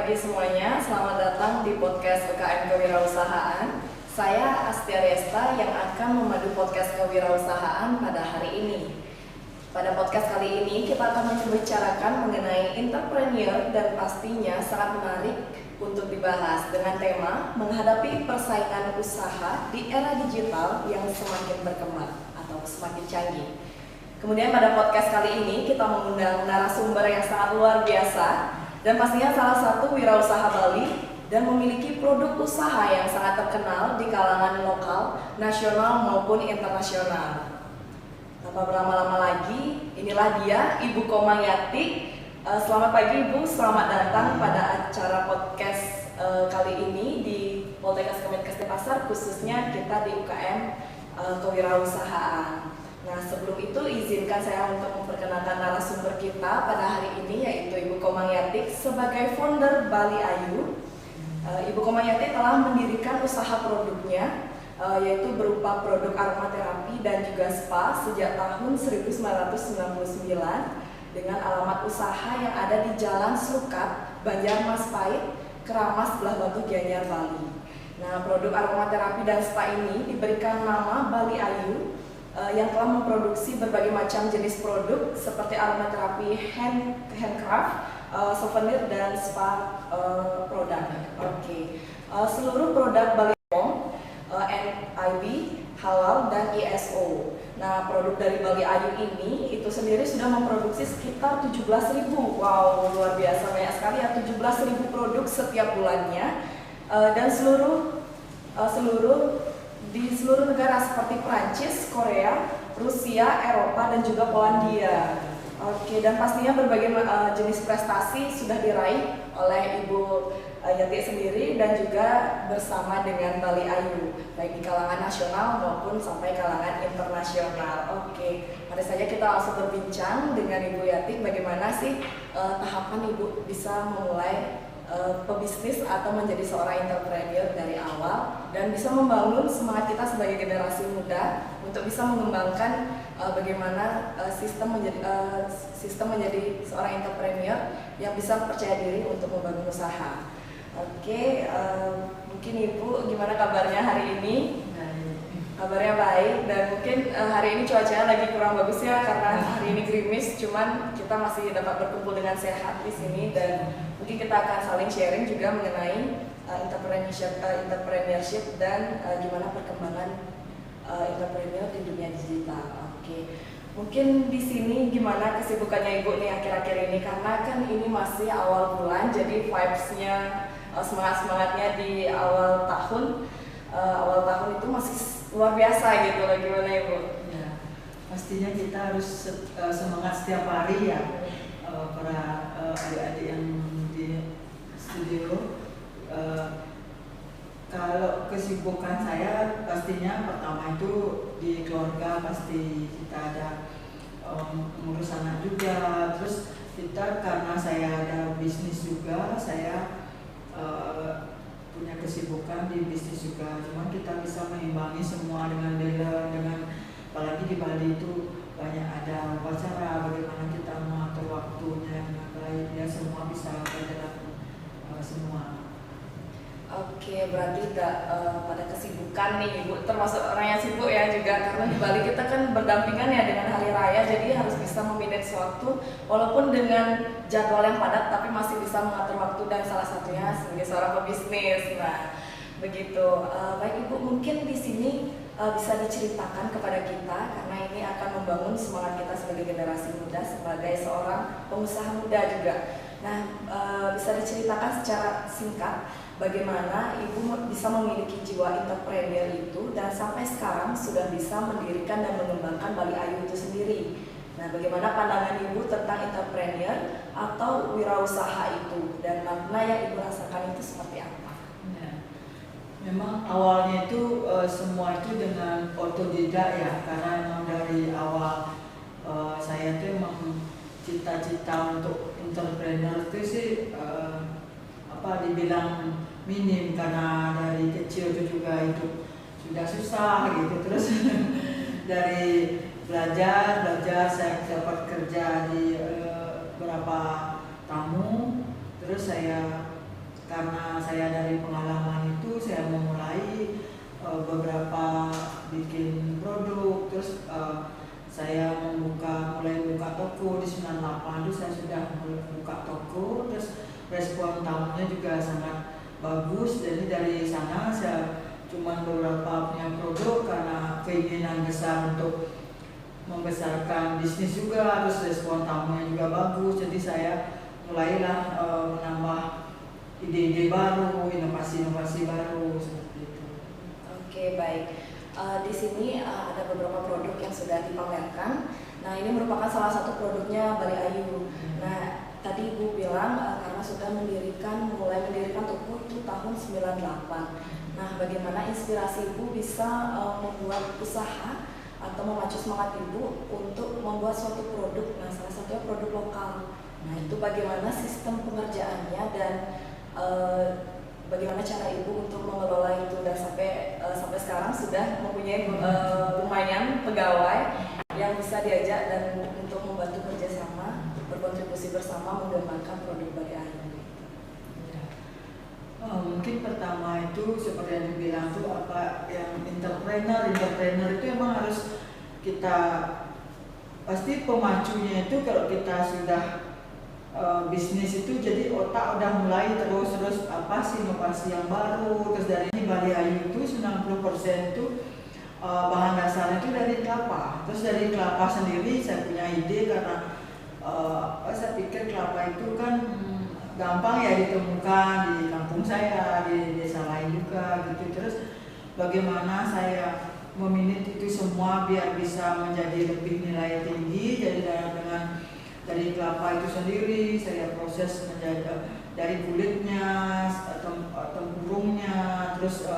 pagi semuanya, selamat datang di podcast UKM Kewirausahaan. Saya Astia Resta yang akan memandu podcast kewirausahaan pada hari ini. Pada podcast kali ini kita akan membicarakan mengenai entrepreneur dan pastinya sangat menarik untuk dibahas dengan tema menghadapi persaingan usaha di era digital yang semakin berkembang atau semakin canggih. Kemudian pada podcast kali ini kita mengundang narasumber yang sangat luar biasa dan pastinya salah satu wirausaha Bali dan memiliki produk usaha yang sangat terkenal di kalangan lokal, nasional maupun internasional. Tanpa berlama-lama lagi, inilah dia Ibu Komang Yati. Selamat pagi Ibu, selamat datang pada acara podcast kali ini di Poltekkes Kemenkes Denpasar, khususnya kita di UKM Kewirausahaan. Nah, sebelum itu izinkan saya untuk memperkenalkan narasumber kita pada hari ini, yaitu Ibu Komang Yati sebagai founder Bali Ayu. Ibu Komang Yati telah mendirikan usaha produknya, yaitu berupa produk aromaterapi dan juga spa sejak tahun 1999 dengan alamat usaha yang ada di Jalan Slukat, Banjarmaspait, Keramas, Belah Batu, Gianyar, Bali. Nah, produk aromaterapi dan spa ini diberikan nama Bali Ayu yang telah memproduksi berbagai macam jenis produk seperti aromaterapi handcraft, souvenir dan spa produk. Seluruh produk Bali NIB, halal dan ISO. Nah, produk dari Bali Ayu ini itu sendiri sudah memproduksi sekitar 17.000. Wow, luar biasa banyak sekali ya, 17.000 produk setiap bulannya. Dan di seluruh negara seperti Prancis, Korea, Rusia, Eropa dan juga Polandia. Dan pastinya berbagai jenis prestasi sudah diraih oleh Ibu Yati sendiri dan juga bersama dengan Bali Ayu, baik di kalangan nasional maupun sampai kalangan internasional. Mari saja kita langsung berbincang dengan Ibu Yati bagaimana sih tahapan Ibu bisa memulai pebisnis atau menjadi seorang entrepreneur dari awal dan bisa membangun semangat kita sebagai generasi muda untuk bisa mengembangkan bagaimana sistem menjadi seorang entrepreneur yang bisa percaya diri untuk membangun usaha. Mungkin Ibu gimana kabarnya hari ini? Kabarnya baik dan mungkin hari ini cuacanya lagi kurang bagus ya karena hari ini gerimis, cuman kita masih dapat berkumpul dengan sehat di sini dan mungkin kita akan saling sharing juga mengenai entrepreneurship dan gimana perkembangan entrepreneur di dunia digital. Mungkin di sini gimana kesibukannya Ibu nih akhir-akhir ini, karena kan ini masih awal bulan jadi vibes-nya semangat-semangatnya di awal tahun itu masih luar biasa gitu loh. Gimana Ibu? Ya, pastinya kita harus semangat setiap hari ya, para adik-adik yang di studio. Kalau kesibukan saya pastinya pertama itu di keluarga, pasti kita ada ngurus anak juga. Terus kita karena saya ada bisnis juga, saya punya kesibukan di bisnis juga. Cuman kita bisa meimbangi semua dengan dealer, dengan apalagi di Bali itu banyak ada wawancara bagaimana kita mengatur waktunya dengan baik ya, semua bisa berjalan semua. Berarti pada kesibukan nih Ibu, termasuk orang yang sibuk ya juga, karena di Bali kita kan berdampingan ya dengan hari raya, jadi harus bisa memanage waktu walaupun dengan jadwal yang padat tapi masih bisa mengatur waktu dan salah satunya sebagai seorang pebisnis. Nah, begitu. Baik Ibu, mungkin di sini bisa diceritakan kepada kita karena ini akan membangun semangat kita sebagai generasi muda, sebagai seorang pengusaha muda juga. Nah, bisa diceritakan secara singkat bagaimana Ibu bisa memiliki jiwa entrepreneur itu dan sampai sekarang sudah bisa mendirikan dan mengembangkan Bali Ayu itu sendiri. Nah, bagaimana pandangan Ibu tentang entrepreneur atau wirausaha itu dan makna yang Ibu rasakan itu seperti apa? Ya, memang awalnya itu semua itu dengan otodidak ya, karena memang dari awal saya itu memang cita-cita untuk entrepreneur itu sih dibilang minim karena dari kecil itu juga hidup sudah susah gitu. Terus dari belajar saya dapat kerja di beberapa tamu, terus saya karena saya dari pengalaman itu saya memulai beberapa bikin produk, terus saya mulai buka toko di 98 itu saya sudah buka toko, terus respon tamunya juga sangat bagus. Jadi dari sana saya cuma beberapa punya produk karena keinginan besar untuk membesarkan bisnis juga, terus respon tamunya juga bagus. Jadi saya mulailah menambah ide-ide baru, inovasi-inovasi baru seperti itu. Oke, baik. Di sini ada beberapa produk yang sudah dipamerkan. Nah, ini merupakan salah satu produknya Bali Ayu. Nah, tadi Ibu bilang karena sudah mulai mendirikan toko itu tahun 98. Nah, bagaimana inspirasi Ibu bisa membuat usaha atau memacu semangat Ibu untuk membuat suatu produk? Nah, salah satunya produk lokal. Nah, itu bagaimana sistem pengerjaannya dan bagaimana cara Ibu untuk mengelola itu, dan sampai sekarang sudah mempunyai lumayan pegawai yang bisa diajak dan untuk membantu kerjasama, berkontribusi bersama mengembangkan produk Bali Ayu. Mungkin pertama itu seperti yang dibilang tuh apa yang entrepreneur itu emang harus kita, pasti pemacunya itu kalau kita sudah bisnis itu jadi otak udah mulai terus apa sih inovasi yang baru. Terus dari Bali Ayu itu 90% itu bahan dasarnya itu dari kelapa. Terus dari kelapa sendiri saya punya ide karena saya pikir kelapa itu kan gampang ya ditemukan di kampung saya, di desa lain juga gitu. Terus bagaimana saya meminit itu semua biar bisa menjadi lebih nilai tinggi. Jadi dengan dari kelapa itu sendiri saya proses menjadi dari kulitnya, tempurungnya, terus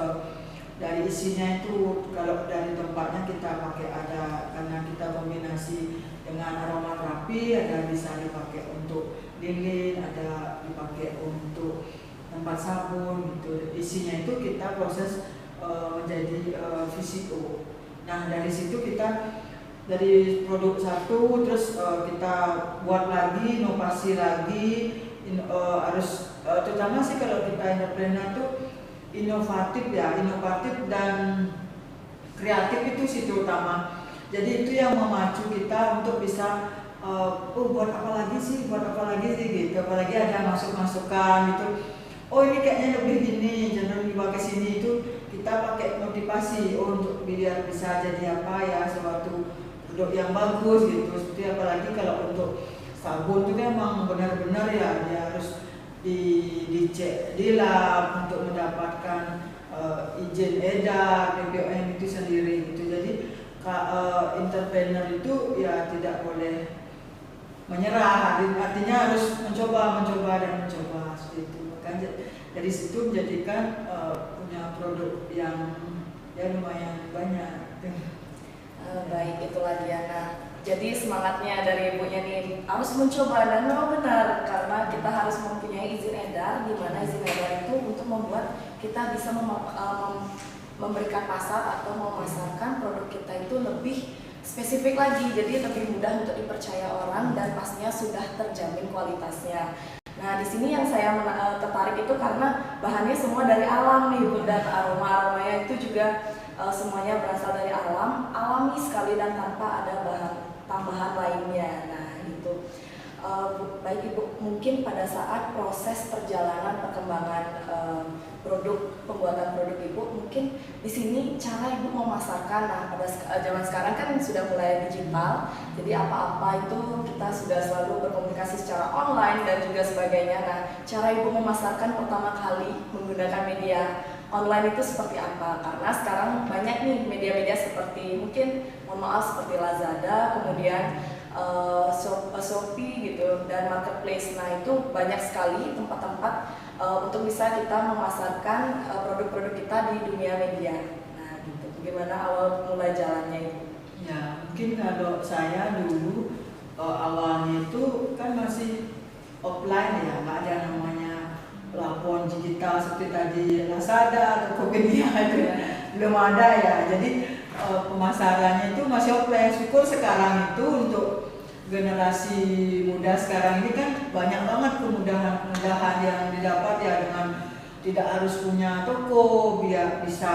dari isinya itu kalau dari tempatnya kita pakai ada, karena kita kombinasi dengan aromaterapi, ada bisa dipakai untuk lilin, ada dipakai untuk tempat sabun gitu. Isinya itu kita proses menjadi VCO. Nah, dari situ kita dari produk satu terus kita buat lagi, inovasi lagi, harus terutama sih kalau kita entrepreneur tuh inovatif dan kreatif itu sih terutama. Jadi itu yang memacu kita untuk bisa buat apa lagi sih gitu. Apalagi ada masukan gitu. Oh, ini kayaknya lebih gini, jangan dibawa ke sini, itu kita pakai motivasi untuk biar bisa jadi apa ya, suatu produk yang bagus gitu. Seperti apalagi kalau untuk sabun itu memang benar-benar ya dia harus dicek di lab untuk mendapatkan izin edar BPOM itu sendiri gitu. Jadi entrepreneur itu ya tidak boleh menyerah, artinya harus mencoba seperti itu. Makanya dari situ menjadikan punya produk yang ya lumayan banyak. Baik, itulah Diana. Jadi semangatnya dari ibunya nih harus mencoba, dan memang benar karena kita harus mempunyai izin edar, di mana izin edar itu untuk membuat kita bisa memberikan pasar atau memasarkan produk kita itu lebih spesifik lagi, jadi lebih mudah untuk dipercaya orang dan pastinya sudah terjamin kualitasnya. Nah, di sini yang saya tertarik itu karena bahannya semua dari alam nih Bu, dan aromanya itu juga semuanya berasal dari alam, alami sekali dan tanpa ada bahan tambahan lainnya. Nah, itu baik Ibu, mungkin pada saat proses perjalanan perkembangan pembuatan produk Ibu, mungkin di sini cara Ibu memasarkan. Nah, pada zaman sekarang kan sudah mulai digital, jadi apa-apa itu kita sudah selalu berkomunikasi secara online dan juga sebagainya. Nah, cara Ibu memasarkan pertama kali menggunakan media online itu seperti apa? Karena sekarang banyak nih media-media seperti mungkin seperti Lazada, kemudian Shopee gitu, dan marketplace. Nah, itu banyak sekali tempat-tempat untuk bisa kita memasarkan produk-produk kita di dunia media. Nah, gitu. Bagaimana awal mulai jalannya itu? Ya, mungkin kalau saya dulu awalnya itu kan masih offline ya, nggak ada namanya platform digital seperti tadi Lazada atau Tokopedia itu belum ada ya. Jadi pemasarannya itu masih offline. Syukur sekarang itu untuk generasi muda sekarang ini kan banyak banget kemudahan-kemudahan yang didapat ya, dengan tidak harus punya toko biar bisa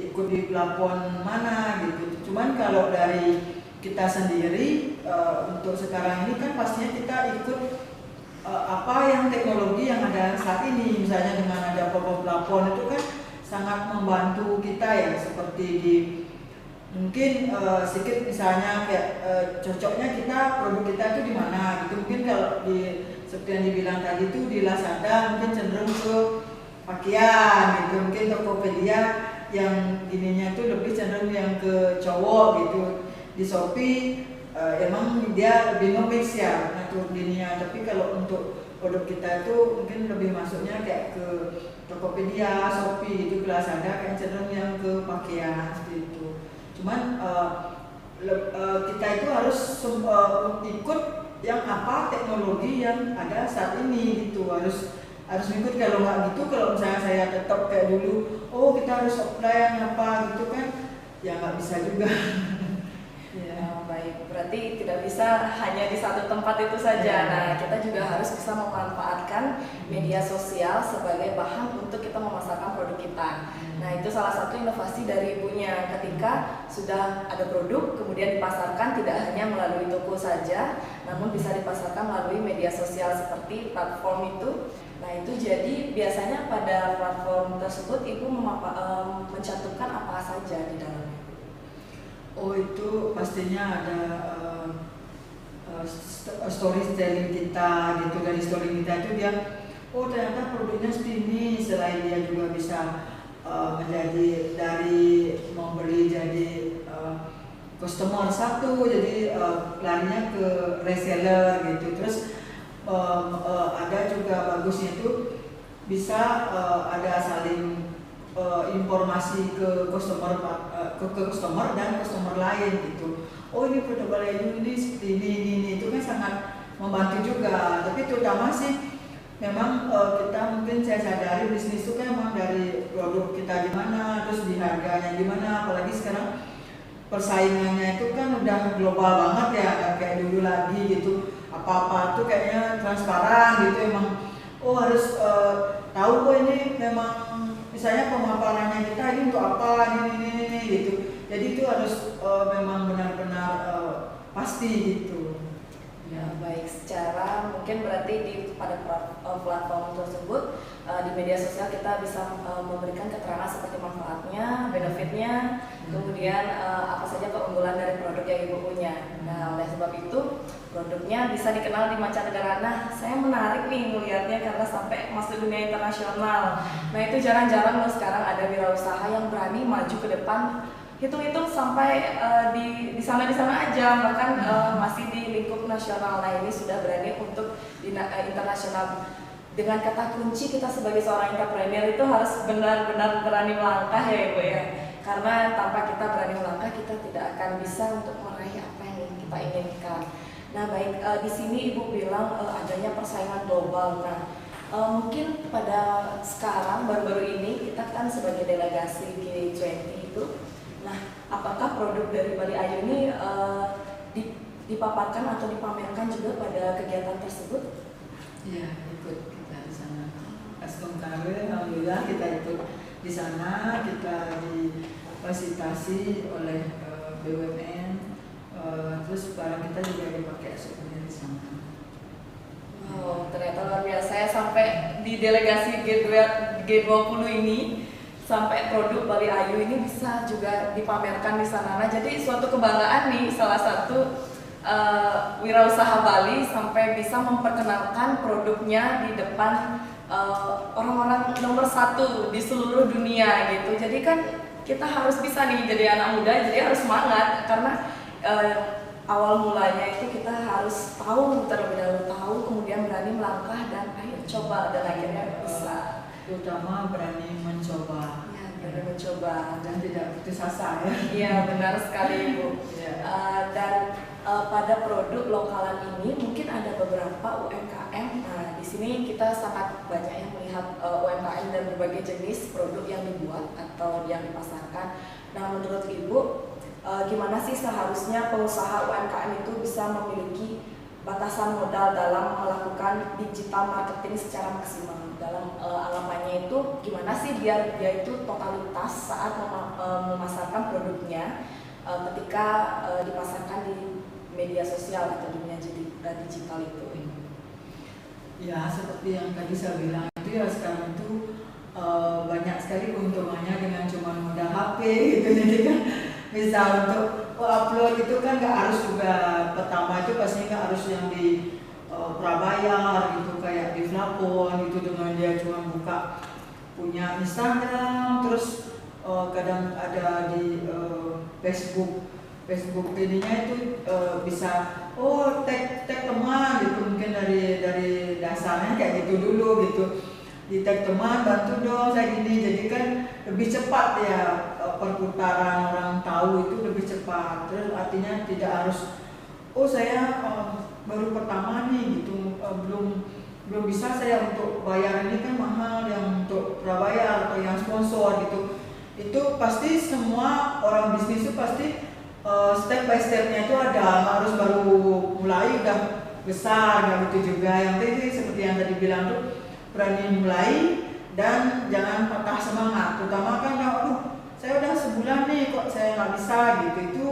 ikut di plafon mana gitu. Cuman kalau dari kita sendiri untuk sekarang ini kan pastinya kita ikut apa yang teknologi yang ada saat ini. Misalnya dengan ada plafon itu kan sangat membantu kita ya, seperti di mungkin sedikit misalnya kayak cocoknya produk kita itu di mana gitu. Mungkin kalau seperti yang dibilang tadi itu di Lazada mungkin cenderung ke pakaian gitu, mungkin Tokopedia yang ininya itu lebih cenderung yang ke cowok gitu. Di Shopee emang dia lebih nge-mix ya untuk dirinya, tapi kalau untuk produk kita itu mungkin lebih masuknya kayak ke Tokopedia, Shopee gitu, ke Lazada kayak cenderung yang ke pakaian seperti itu. Cuman kita itu harus ikut yang apa teknologi yang ada saat ini gitu, harus ikut. Kalau nggak gitu, kalau misalnya saya tetap kayak dulu, oh kita harus apply yang apa gitu kan, ya nggak bisa juga. Ya, baik, berarti tidak bisa hanya di satu tempat itu saja. Nah, kita juga harus bisa memanfaatkan media sosial sebagai bahan untuk kita memasarkan produk kita. Nah, itu salah satu inovasi dari ibunya, ketika sudah ada produk kemudian dipasarkan tidak hanya melalui toko saja, namun bisa dipasarkan melalui media sosial seperti platform itu. Nah, itu jadi biasanya pada platform tersebut ibu mencantumkan apa saja di dalamnya? Oh, itu pastinya ada storytelling kita gitu. Dari story kita itu dia, oh ternyata produknya seperti ini. Selain dia juga bisa menjadi dari membeli jadi customer satu, jadi larinya ke reseller gitu. Terus ada juga bagusnya itu bisa ada saling informasi ke customer dan customer lain gitu. Oh, ini produk Bali Ayu ini seperti ini itu kan sangat membantu juga. Tapi terutama sih memang kita mungkin saya sadari bisnis itu kan memang dari produk kita gimana, terus di harganya gimana. Apalagi sekarang persaingannya itu kan udah global banget ya, gak kayak dulu lagi gitu. Apa-apa tuh kayaknya transparan gitu, emang harus tahu kok ini memang misalnya pemaparannya kita ini untuk apa, ini gitu. Jadi itu harus memang benar-benar pasti gitu. Ya, baik, secara mungkin berarti pada platform tersebut di media sosial kita bisa memberikan keterangan seperti manfaatnya, benefitnya, kemudian apa saja keunggulan dari produk yang ibu punya. Nah, oleh sebab itu produknya bisa dikenal di mancanegara. Nah, saya menarik nih melihatnya karena sampai masuk dunia internasional. Nah, itu jarang-jarang loh sekarang ada wirausaha yang berani maju ke depan. Hitung-hitung sampai di sana aja, bahkan masih di lingkup nasional. Nah, ini sudah berani untuk di internasional. Dengan kata kunci kita sebagai seorang entrepreneur itu harus benar-benar berani melangkah ya ibu ya. Karena tanpa kita berani melangkah kita tidak akan bisa untuk meraih apa yang kita inginkan. Nah, baik, di sini ibu bilang adanya persaingan global. Nah, mungkin pada sekarang baru-baru ini kita kan sebagai delegasi G20 itu. Nah, apakah produk dari Bali Ayu ini dipaparkan atau dipamerkan juga pada kegiatan tersebut? Iya, ikut kita di sana. Askom KW, alhamdulillah kita ikut di sana, kita difasilitasi oleh BUMN. Terus barang kita juga dipakai souvenir di sana. Wow, ternyata luar biasa ya, sampai di delegasi G20 ini sampai produk Bali Ayu ini bisa juga dipamerkan di sana. Nah, jadi suatu kebanggaan nih salah satu wirausaha Bali sampai bisa memperkenalkan produknya di depan orang-orang nomor 1 di seluruh dunia gitu. Jadi kan kita harus bisa nih jadi anak muda, jadi harus semangat karena awal mulanya itu kita harus tahu terlebih dahulu, tahu kemudian berani melangkah dan ayo coba dan akhirnya bisa. Terutama berani mencoba. Ya, berani mencoba Dan tidak putus asa ya. Iya, benar sekali ibu. Ya. Dan pada produk lokalan ini mungkin ada beberapa UMKM. Nah, di sini kita sangat banyak yang melihat UMKM dan berbagai jenis produk yang dibuat atau yang dipasarkan. Nah, menurut ibu gimana sih seharusnya pengusaha UMKM itu bisa memiliki batasan modal dalam melakukan digital marketing secara maksimal. Dalam anggapannya itu gimana sih biar dia itu totalitas saat memasarkan produknya ketika dipasarkan di media sosial atau dunia digital itu. Ya, seperti yang tadi saya bilang itu ya, sekarang itu banyak sekali keuntungannya dengan cuma modal HP gitu. Jadi kan bisa untuk upload itu kan nggak harus juga, pertama itu pasti nggak harus yang di prabayar gitu kayak di Flapon gitu, dengan dia cuma buka punya Instagram, terus kadang ada di Facebook ininya itu bisa tag teman gitu, mungkin dari dasarnya kayak gitu dulu gitu, di tag teman, bantu dong saya gini, jadi kan lebih cepat ya perputaran orang tahu itu lebih cepat. Terus artinya tidak harus saya baru pertama nih gitu, belum bisa saya untuk bayar, ini kan mahal yang untuk prabayar atau yang sponsor gitu. Itu pasti semua orang bisnis itu pasti step by stepnya itu ada, harus baru mulai udah besar, nggak gitu juga. Yang tadi seperti yang tadi bilang tuh, berani mulai dan jangan patah semangat. Terutama kan saya udah sebulan nih kok saya nggak bisa gitu. Itu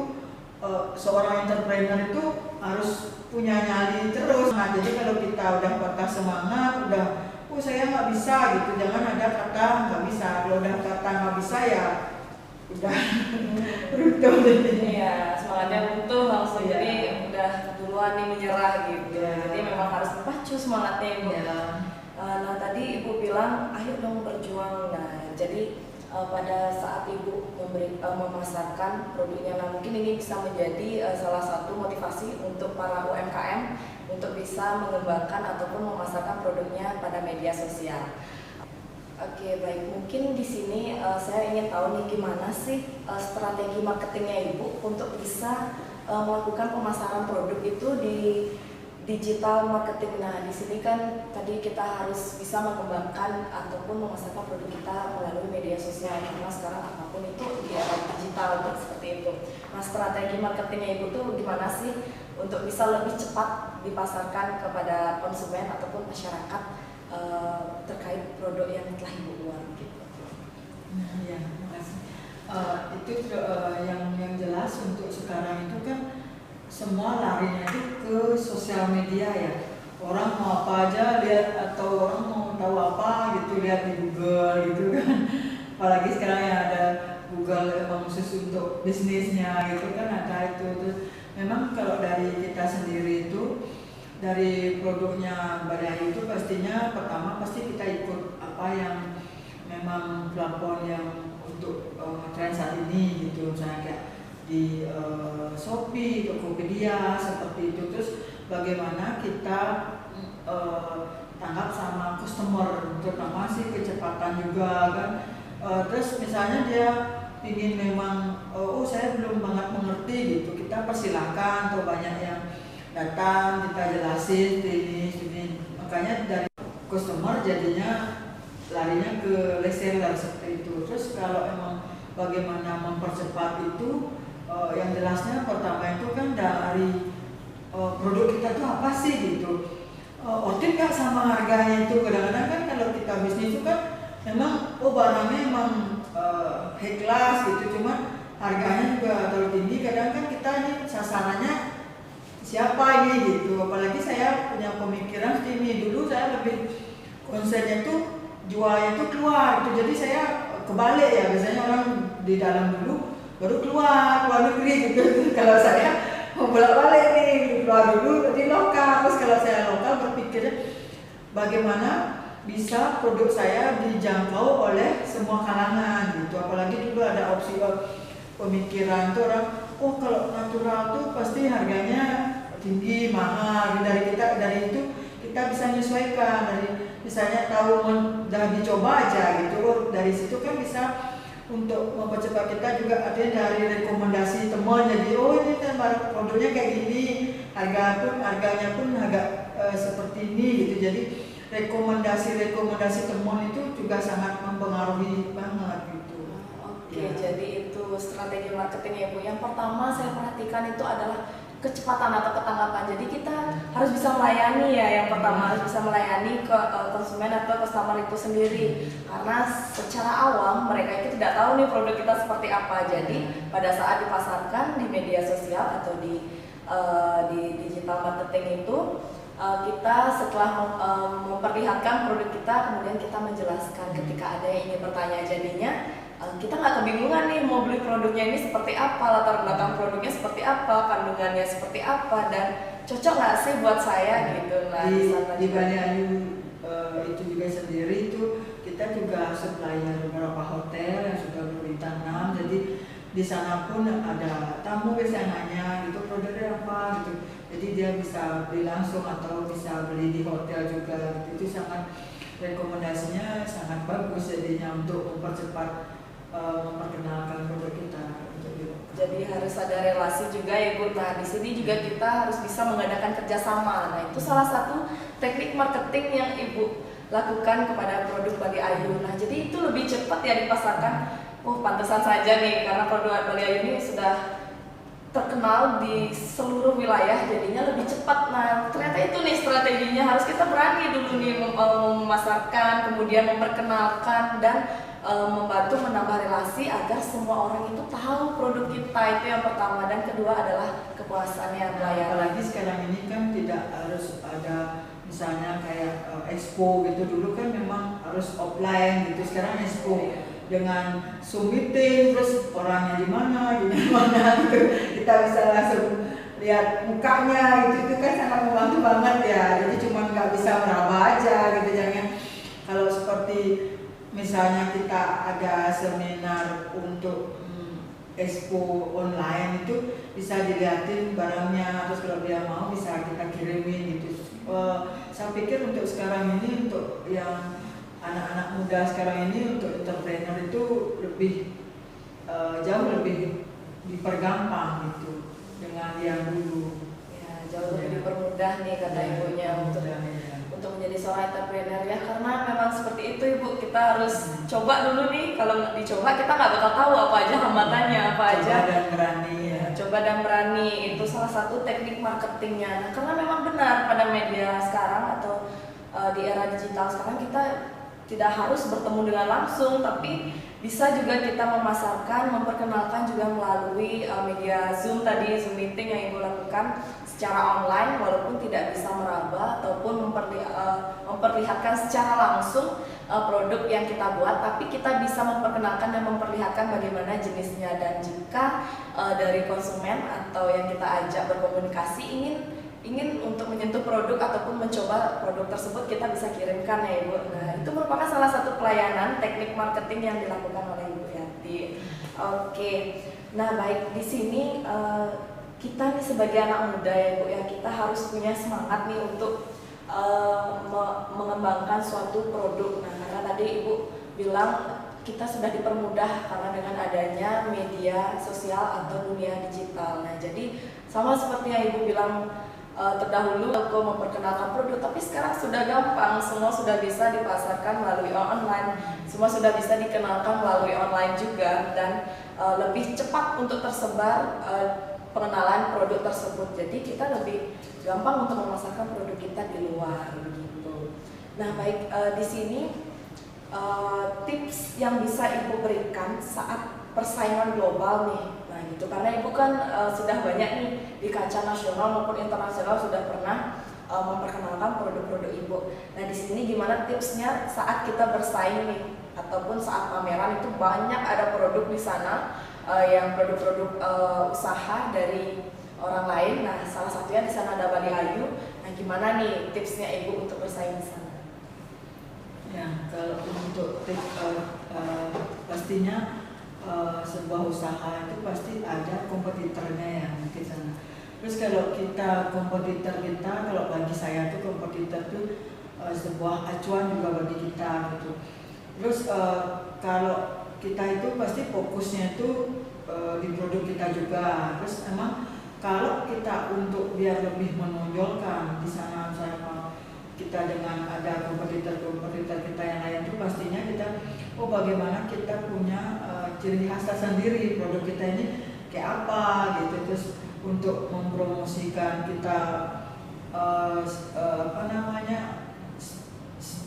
seorang entrepreneur itu harus punya nyali terus. Nah, jadi kalau kita udah patah semangat, udah saya nggak bisa gitu, jangan ada kata nggak bisa. Kalau udah kata nggak bisa ya udah runtuh. Iya, semangatnya runtuh langsung. Iya. Jadi udah duluan nih menyerah gitu. Iya. Jadi memang harus dipacu semangatnya Ibu. Iya. Nah tadi Ibu bilang ayo dong berjuang. Nah jadi pada saat Ibu memasarkan produknya, nah mungkin ini bisa menjadi salah satu motivasi untuk para UMKM untuk bisa mengembangkan ataupun memasarkan produknya pada media sosial. Oke, baik. Mungkin di sini saya ingin tahu nih gimana sih strategi marketingnya Ibu untuk bisa melakukan pemasaran produk itu di digital marketing. Nah, di sini kan tadi kita harus bisa mengembangkan ataupun memasarkan produk kita melalui media sosial, karena sekarang apapun itu di era digital seperti itu. Nah, strategi marketingnya Ibu tuh gimana sih untuk bisa lebih cepat dipasarkan kepada konsumen ataupun masyarakat terkait produk yang telah Ibu buat gitu. Ya, makasih. Itu yang jelas untuk sekarang itu kan semua larinya itu ke sosial media ya. Orang mau apa aja lihat, atau orang mau tahu apa gitu lihat di Google gitu kan. Apalagi sekarang yang ada Google emang khusus untuk bisnisnya gitu kan, ada itu. Terus memang kalau dari kita sendiri itu, dari produknya Balai Ayu itu pastinya pertama pasti kita ikut apa yang memang platform yang untuk tren saat ini gitu, misalnya kayak di Shopee, Tokopedia seperti itu. Terus bagaimana kita tanggap sama customer, terutama sih kecepatan juga kan. Terus misalnya dia ingin memang saya belum banget mengerti gitu, kita persilahkan, atau banyak yang datang kita jelasin ini. Makanya dari customer jadinya larinya ke reseller seperti itu. Terus kalau emang bagaimana mempercepat itu, yang jelasnya pertama itu kan dari produk kita itu apa sih gitu, order nggak sama harganya itu. Kadang-kadang kan kalau kita bisnis itu kan memang barangnya emang high class gitu, cuma harganya juga terlalu tinggi. Kadang kan kita ini sasarannya siapa ini gitu. Apalagi saya punya pemikiran seperti ini, dulu saya lebih konsepnya itu jualnya itu keluar gitu. Jadi saya kebalik ya, biasanya orang di dalam dulu baru keluar negeri gitu. Kalau saya mau bolak-balik nih, keluar dulu di lokal. Terus kalau saya lokal berpikirnya bagaimana bisa produk saya dijangkau oleh semua kalangan gitu. Apalagi dulu ada opsi pemikiran tuh orang, kalau natural tuh pasti harganya tinggi, mahal. Dari itu kita bisa menyesuaikan, dari misalnya tahu udah dicoba aja gitu. Dari situ kan bisa untuk mempercepat kita juga, artinya dari rekomendasi teman. Jadi ini kan produknya kayak gini, harganya pun agak seperti ini gitu. Jadi rekomendasi teman itu juga sangat mempengaruhi banget gitu. Oke, Ya. jadi itu strategi marketing ya Bu. Yang pertama saya perhatikan itu adalah kecepatan atau ketangkapan. Jadi kita harus bisa melayani ya. Yang pertama harus bisa melayani ke konsumen atau customer itu sendiri. Karena secara awam mereka itu tidak tahu nih produk kita seperti apa. Jadi pada saat dipasarkan di media sosial atau di digital marketing itu kita setelah memperlihatkan produk kita, kemudian kita menjelaskan ketika ada yang ingin bertanya. Jadinya kita nggak kebingungan nih mau beli produknya ini seperti apa, latar belakang produknya seperti apa, kandungannya seperti apa, dan cocok nggak sih buat saya gitu. Nah, Di Bali Ayu itu juga sendiri itu kita juga supplier beberapa hotel yang sudah berbintang 6, jadi di sana pun ada tamu biasanya nanya gitu produknya apa gitu, jadi dia bisa beli langsung atau bisa beli di hotel juga gitu. Itu sangat, rekomendasinya sangat bagus jadinya untuk mempercepat memperkenalkan produk kita untuk di lokal. Jadi harus ada relasi juga ya Bu. Nah di sini juga kita harus bisa mengadakan kerjasama. Nah itu salah satu teknik marketing yang Ibu lakukan kepada produk Bali Ayu. Nah jadi itu lebih cepat ya dipasarkan. Oh pantesan saja nih karena produk Bali Ayu ini sudah terkenal di seluruh wilayah, jadinya lebih cepat. Nah ternyata itu nih strateginya, harus kita berani dulu nih memasarkan, kemudian memperkenalkan dan membantu menambah relasi agar semua orang itu tahu produk kita. Itu yang pertama, dan kedua adalah kepuasannya pelayanan. Apalagi sekarang ini kan tidak harus ada misalnya kayak expo gitu, dulu kan memang harus offline gitu, sekarang expo dengan Zoom meeting, terus orangnya di mana gitu, kita bisa langsung lihat mukanya gitu, itu kan sangat membantu banget ya. Jadi cuma nggak bisa meraba aja gitu, jangan kalau seperti misalnya kita ada seminar untuk expo online itu bisa dilihatin barangnya, terus kalau dia mau bisa kita kirimin gitu. Saya pikir untuk sekarang ini, untuk yang anak-anak muda sekarang ini, untuk entrepreneur itu lebih jauh lebih dipergampang gitu dengan yang dulu. Ya, jauh lebih dipermudah nih kata ibunya untuk menjadi seorang entrepreneur ya, karena memang seperti itu Ibu, kita harus coba dulu nih. Kalau nggak dicoba kita nggak bakal tahu apa aja hambatannya, apa aja. Coba dan berani ya. Coba dan berani itu salah satu teknik marketingnya. Nah, karena memang benar pada media sekarang atau di era digital sekarang kita tidak harus bertemu dengan langsung, tapi bisa juga kita memasarkan, memperkenalkan juga melalui media Zoom tadi, Zoom meeting yang Ibu lakukan secara online, walaupun tidak bisa meraba ataupun memperlihatkan secara langsung produk yang kita buat, tapi kita bisa memperkenalkan dan memperlihatkan bagaimana jenisnya. Dan jika dari konsumen atau yang kita ajak berkomunikasi ingin untuk menyentuh produk ataupun mencoba produk tersebut, kita bisa kirimkan ya Ibu. Nah itu merupakan salah satu pelayanan teknik marketing yang dilakukan oleh Ibu Yati. Oke, nah baik, di sini kita nih sebagai anak muda ya Ibu ya, kita harus punya semangat nih untuk mengembangkan suatu produk. Nah karena tadi Ibu bilang kita sudah dipermudah karena dengan adanya media sosial atau dunia digital. Nah jadi sama seperti yang Ibu bilang terdahulu aku memperkenalkan produk, tapi sekarang sudah gampang, semua sudah bisa dipasarkan melalui online, semua sudah bisa dikenalkan melalui online juga, dan lebih cepat untuk tersebar pengenalan produk tersebut. Jadi kita lebih gampang untuk memasarkan produk kita di luar begitu. Nah baik, di sini tips yang bisa Ibu berikan saat persaingan global nih. Nah gitu, karena Ibu kan sudah banyak nih di kancah nasional maupun internasional sudah pernah memperkenalkan produk-produk Ibu. Nah di sini gimana tipsnya saat kita bersaing nih, ataupun saat pameran itu banyak ada produk di sana yang produk-produk usaha dari orang lain. Nah salah satunya di sana ada Bali Ayu. Nah gimana nih tipsnya Ibu untuk bersaing di sana? Ya, kalau untuk pastinya sebuah usaha itu pasti ada kompetitornya ya di sana. Terus kalau kita kompetitor kita, kalau bagi saya tuh kompetitor tuh sebuah acuan juga bagi kita gitu. Terus kalau kita itu pasti fokusnya itu di produk kita juga. Terus emang kalau kita untuk biar lebih menonjolkan di sana, misalnya kita dengan ada kompetitor kita yang lain itu pastinya kita oh bagaimana kita punya ciri khas sendiri, produk kita ini kayak apa gitu. Terus untuk mempromosikan kita apa namanya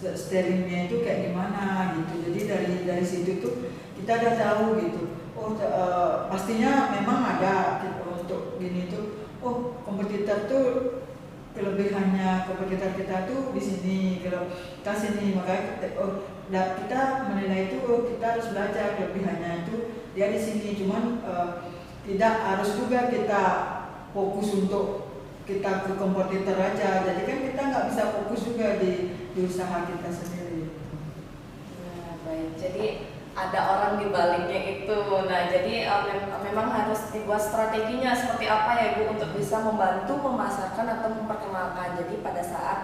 styling-nya itu kayak gimana gitu. Jadi dari situ tuh kita udah tahu gitu. Oh pastinya memang ada gitu, untuk gini tuh. Oh kompetitor tuh kelebihannya kompetitor kita tuh di sini, kalau kita sini, makanya kita menilai itu kita harus belajar kelebihannya itu dia di sini. Cuman tidak harus juga kita fokus untuk kita ke kompetitor aja. Jadi kan kita nggak bisa fokus juga di usaha kita sendiri. Nah, baik. Jadi ada orang di baliknya itu. Nah, jadi memang harus dibuat strateginya seperti apa ya Bu untuk bisa membantu memasarkan atau memperkenalkan. Jadi pada saat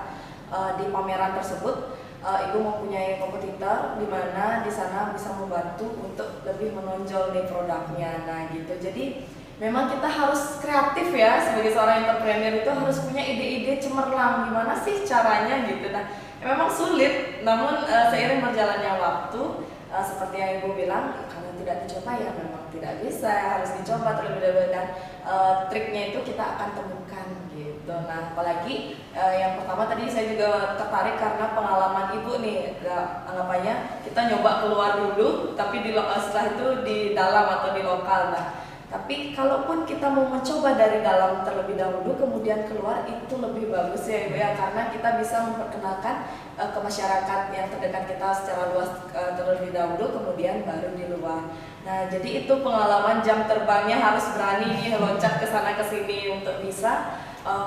di pameran tersebut Ibu mempunyai kompetitor di mana di sana bisa membantu untuk lebih menonjol nih produknya. Nah, gitu. Jadi memang kita harus kreatif ya sebagai seorang entrepreneur, itu harus punya ide-ide cemerlang gimana sih caranya gitu. Nah, memang sulit, namun seiring berjalannya waktu seperti yang Ibu bilang, kalau tidak dicoba ya memang tidak bisa, harus dicoba terlebih dahulu, dan triknya itu kita akan temukan gitu. Nah, apalagi yang pertama tadi saya juga tertarik karena pengalaman Ibu nih, anggapannya kita nyoba keluar dulu, tapi setelah itu di dalam atau di lokal. Nah, tapi kalaupun kita mau mencoba dari dalam terlebih dahulu kemudian keluar, itu lebih bagus ya Ibu ya, karena kita bisa memperkenalkan ke masyarakat yang terdekat kita secara luas terlebih dahulu, kemudian baru di luar. Nah, jadi itu pengalaman jam terbangnya harus berani nih loncat ke sana ke sini untuk bisa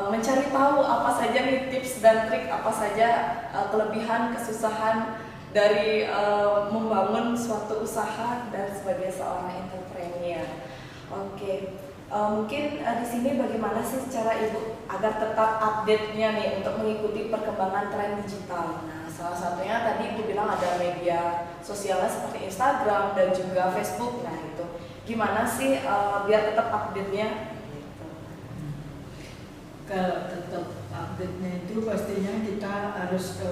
mencari tahu apa saja nih tips dan trik, apa saja kelebihan kesusahan dari membangun suatu usaha dan sebagai seorang entrepreneur. Oke, mungkin di sini bagaimana sih cara Ibu agar tetap update-nya nih untuk mengikuti perkembangan tren digital? Nah, salah satunya tadi Ibu bilang ada media sosialnya seperti Instagram dan juga Facebook. Nah, itu gimana sih biar tetap update-nya? Gitu. Kalau tetap update-nya itu pastinya kita harus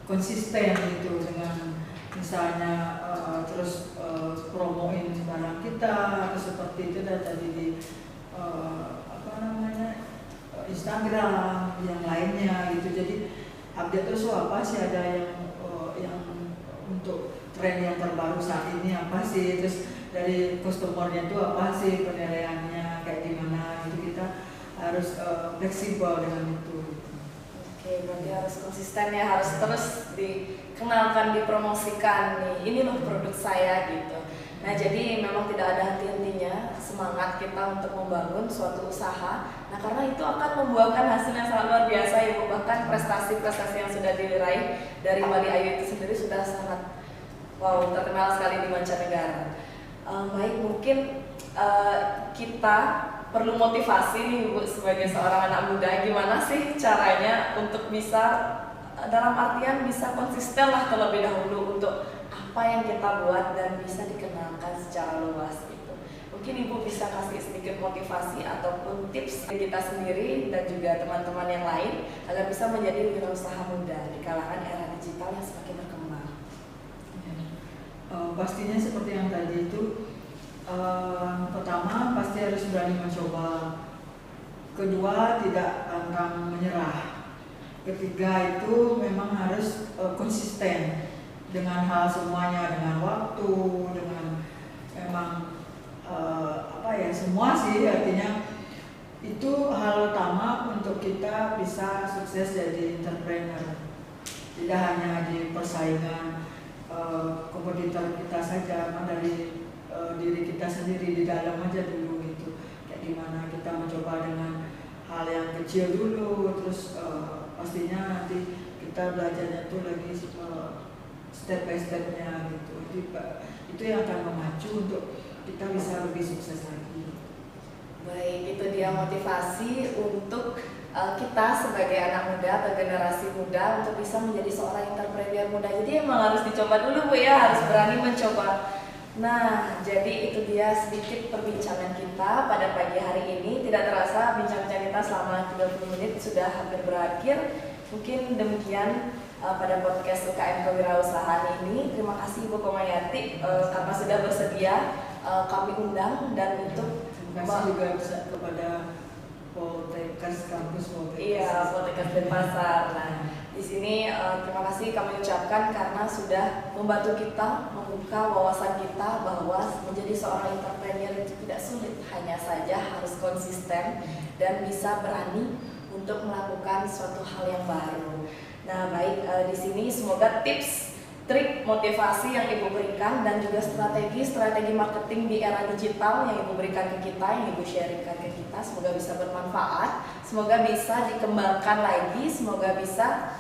konsisten gitu dengan misalnya terus promoin barang kita atau seperti itu, dan tadi di apa namanya Instagram yang lainnya gitu. Jadi update terus apa sih, ada yang untuk tren yang terbaru saat ini apa sih, terus dari customernya itu apa sih, penilaiannya kayak gimana gitu. Kita harus fleksibel dengan itu. Oke, berarti harus konsisten ya, harus terus dikenalkan, dipromosikan nih, ini loh produk saya gitu. Nah, jadi memang tidak ada henti-hentinya semangat kita untuk membangun suatu usaha. Nah, karena itu akan membuahkan hasil yang sangat luar biasa ya Bu. Bahkan prestasi-prestasi yang sudah diraih dari Bali Ayu itu sendiri sudah sangat terkenal sekali di mancanegara. Baik, mungkin kita perlu motivasi nih Bu sebagai seorang anak muda, gimana sih caranya untuk bisa dalam artian bisa konsisten lah terlebih dahulu untuk apa yang kita buat dan bisa dikenalkan secara luas gitu. Mungkin Ibu bisa kasih sedikit motivasi ataupun tips dari kita sendiri dan juga teman-teman yang lain agar bisa menjadi wirausaha muda di kalangan era digital yang semakin berkembang. Pastinya seperti yang tadi itu, pertama pasti harus berani mencoba, kedua tidak pantang menyerah, ketiga itu memang harus konsisten dengan hal semuanya, dengan waktu, dengan memang semua sih, artinya itu hal utama untuk kita bisa sukses jadi entrepreneur. Tidak hanya di persaingan kompetitor kita saja, dari diri kita sendiri di dalam aja dulu gitu. Kayak gimana kita mencoba dengan hal yang kecil dulu, terus pastinya nanti kita belajarnya itu lagi step by stepnya gitu. Itu yang akan memacu untuk kita bisa lebih sukses lagi. Baik, itu dia motivasi untuk kita sebagai anak muda atau generasi muda untuk bisa menjadi seorang entrepreneur muda. Jadi emang harus dicoba dulu Bu ya, harus berani mencoba. Nah, jadi itu dia sedikit perbincangan kita pada pagi hari ini. Tidak terasa bincang-bincang kita selama 30 menit sudah hampir berakhir. Mungkin demikian pada podcast UKM Kewirausahaan ini. Terima kasih Ibu Komayati karena sudah bersedia kami undang, dan untuk Terima kasih juga bisa kepada Poltekkes Kampus Poltekkes. Iya, Poltekkes Denpasar. Nah, di sini terima kasih kami ucapkan karena sudah membantu kita membuka wawasan kita bahwa menjadi seorang entrepreneur itu tidak sulit, hanya saja harus konsisten dan bisa berani untuk melakukan suatu hal yang baru. Nah, baik, di sini semoga tips, trik, motivasi yang Ibu berikan dan juga strategi marketing di era digital yang Ibu berikan ke kita, yang Ibu sharingkan ke kita, semoga bisa bermanfaat, semoga bisa dikembangkan lagi, semoga bisa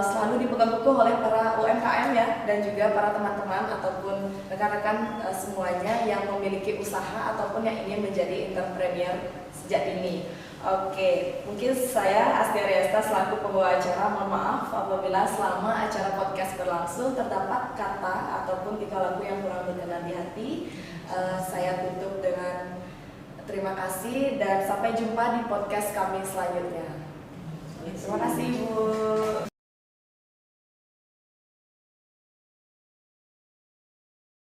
selalu dipegang teguh oleh para UMKM ya, dan juga para teman-teman ataupun rekan-rekan semuanya yang memiliki usaha ataupun yang ingin menjadi entrepreneur sejak dini. Oke, mungkin saya Astia Riasta selaku pembawa acara mohon maaf apabila selama acara podcast berlangsung terdapat kata ataupun tingkah laku yang kurang berkenan di hati. Saya tutup dengan terima kasih dan sampai jumpa di podcast kami selanjutnya. Terima kasih, Bu.